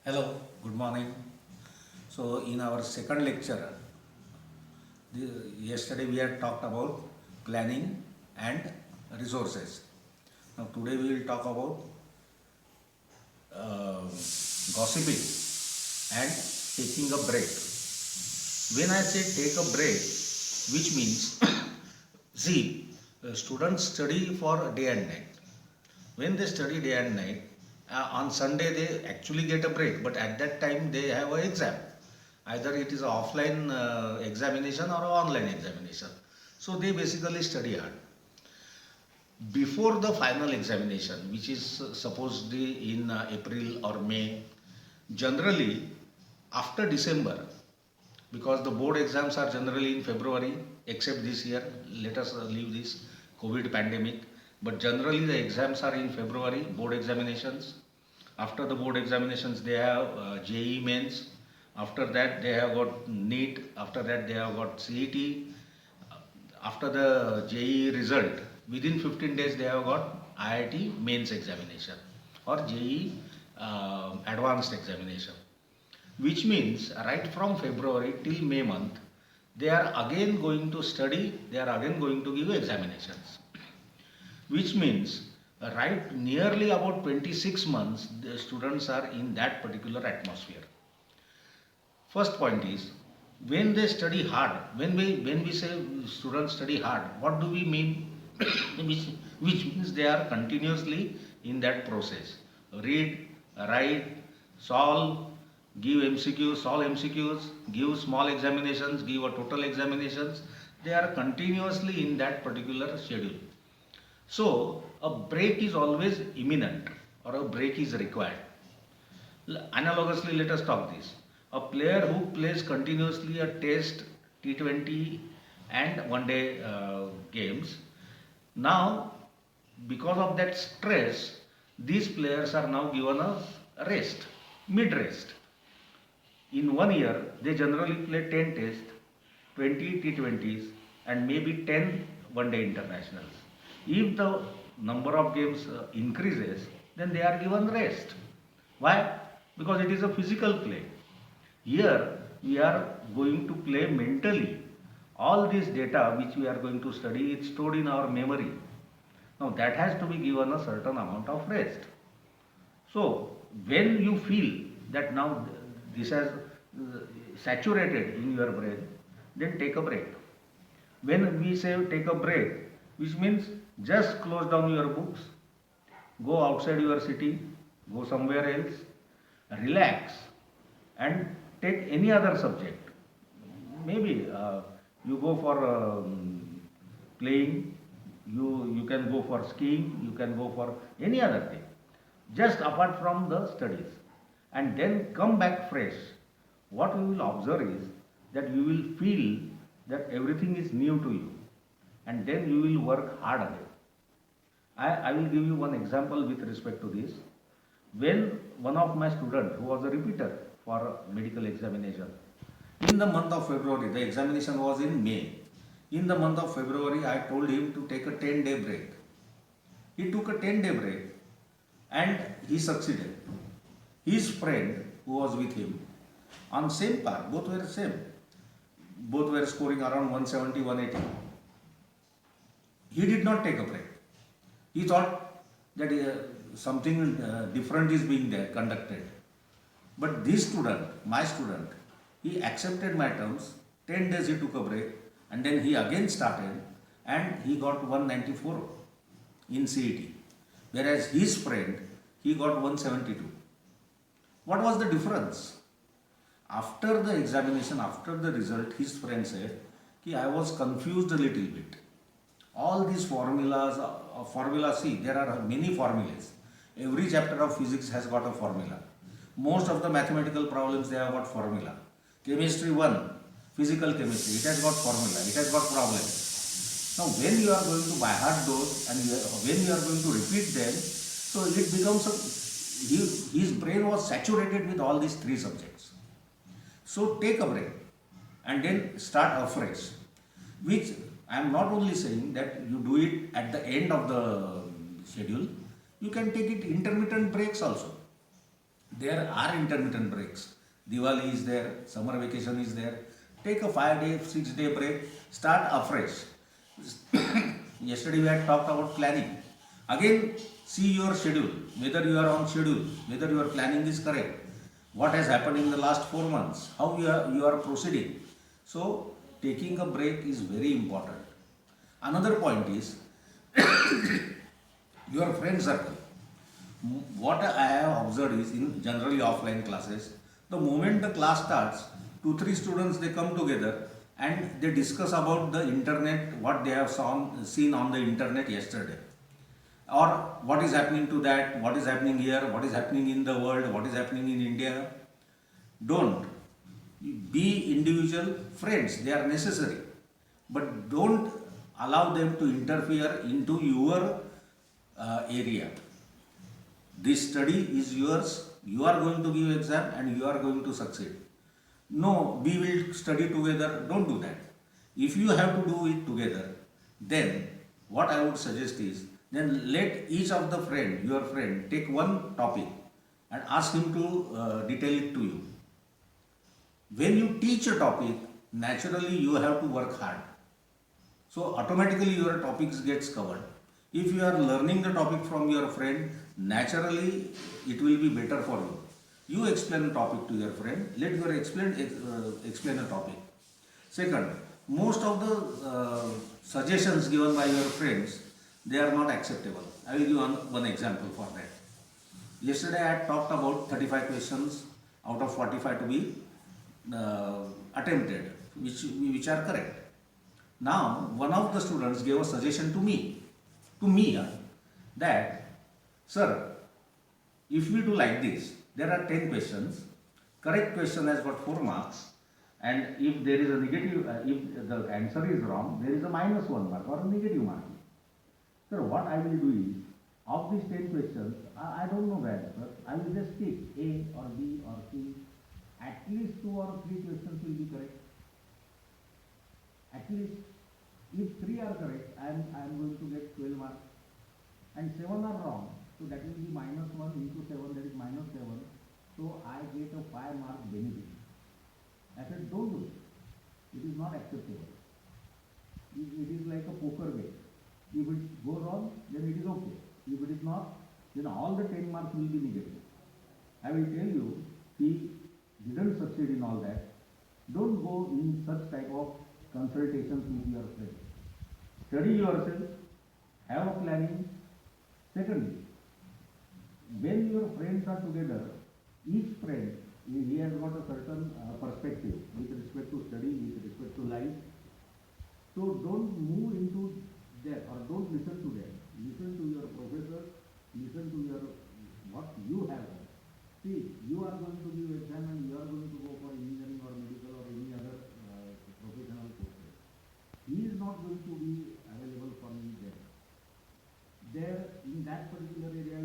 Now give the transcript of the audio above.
Hello, good morning. So, in our second lecture, yesterday we had talked about planning and resources. Now, today we will talk about gossiping and taking a break. When I say take a break, which means, see, students study for day and night. When they study day and night, on Sunday they actually get a break, but at that time they have an exam. Either it is an offline examination or an online examination. So they basically study hard. Before the final examination, which is supposedly in April or May, generally after December, because the board exams are generally in February, except this year, let us leave this COVID pandemic. But generally, the exams are in February, board examinations. After the board examinations, they have JEE mains. After that, they have got NEET. After that, they have got CET. After the JEE result, within 15 days, they have got IIT mains examination or JEE advanced examination, which means right from February till May month, they are again going to study, they are again going to give examinations, which means right nearly about 26 months, the students are in that particular atmosphere. First point is, when they study hard, when we say students study hard, what do we mean? which, which means they are continuously in that process. Read, write, solve, give MCQs, solve MCQs, give small examinations, give a total examinations. They are continuously in that particular schedule. So a break is always imminent or a break is required. Analogously, let us talk this. A player who plays continuously a test, T20 and one day games, now because of that stress, these players are now given a rest, mid rest. In 1 year, they generally play 10 tests, 20 T20s, and maybe 10 one day internationals. If the number of games increases, then they are given rest. Why? Because it is a physical play. Here, we are going to play mentally. All this data which we are going to study is stored in our memory. Now, that has to be given a certain amount of rest. So, when you feel that now this has saturated in your brain, then take a break. When we say take a break, which means just close down your books, go outside your city, go somewhere else, relax, and take any other subject. Maybe you go for playing, you can go for skiing, you can go for any other thing, just apart from the studies, and then come back fresh. What we will observe is that you will feel that everything is new to you, and then you will work hard again. I will give you one example with respect to this. When one of my students who was a repeater for medical examination, in the month of February, the examination was in May. In the month of February, I told him to take a 10-day break. He took a 10-day break and he succeeded. His friend who was with him on same par, both were same. Both were scoring around 170, 180. He did not take a break. He thought that something different is being there, conducted. But this student, my student, he accepted my terms. 10 days he took a break and then he again started and he got 194 in CET. Whereas his friend, he got 172. What was the difference? After the examination, after the result, his friend said, I was confused a little bit. All these formulas, see, there are many formulas. Every chapter of physics has got a formula. Most of the mathematical problems, they have got formula. Chemistry 1, physical chemistry, it has got formula, it has got problems. Now, when you are going to by heart those and when you are going to repeat them, so it becomes his brain was saturated with all these three subjects. So take a break and then start afresh, which I am not only saying that you do it at the end of the schedule, you can take it intermittent breaks also. There are intermittent breaks. Diwali is there, summer vacation is there. Take a 5 day, 6 day break, start afresh. Yesterday we had talked about planning. Again, see your schedule, whether you are on schedule, whether your planning is correct, what has happened in the last 4 months, how you are proceeding. So, taking a break is very important. Another point is your friend circle. What I have observed is in generally offline classes, the moment the class starts, 2 3 students they come together and they discuss about the internet, what they have seen on the internet yesterday, or what is happening to that, what is happening here, what is happening in the world, what is happening in India. Don't be individual friends; they are necessary, but don't allow them to interfere into your area. This study is yours. You are going to give exam and you are going to succeed. No, we will study together. Don't do that. If you have to do it together, then what I would suggest is then let each of the friend, your friend, take one topic and ask him to detail it to you. When you teach a topic, naturally you have to work hard. So automatically your topics gets covered. If you are learning the topic from your friend, naturally it will be better for you. You explain a topic to your friend, let your explain a topic. Second, most of the suggestions given by your friends, they are not acceptable. I will give one example for that. Yesterday I had talked about 35 questions out of 45 to be attempted, which are correct. Now, one of the students gave a suggestion to me, that, sir, if we do like this, there are 10 questions, correct question has got 4 marks, and if there is a negative, if the answer is wrong, there is a -1 mark or a negative mark. Sir, what I will do is, of these 10 questions, I don't know the answer, I will just pick A or B or C, at least 2 or 3 questions will be correct. At least, if 3 are correct, I am going to get 12 marks, and 7 are wrong, so that will be -1 into 7, that is -7, so I get a 5 mark benefit. I said, don't do it. It is not acceptable. It is like a poker game. If it goes wrong, then it is okay. If it is not, then all the 10 marks will be negative. I will tell you, he didn't succeed in all that. Don't go in such type of consultations with your friends. Study yourself, have a planning. Secondly, when your friends are together, each friend, he has got a certain perspective with respect to study, with respect to life. So don't move into that, or don't listen to them. Listen to your professors, listen to your what you have. See, you are going to give exam and you are going to go for engineering or medical or any other professional courses. He is not going to be available for me there. There, in that particular area,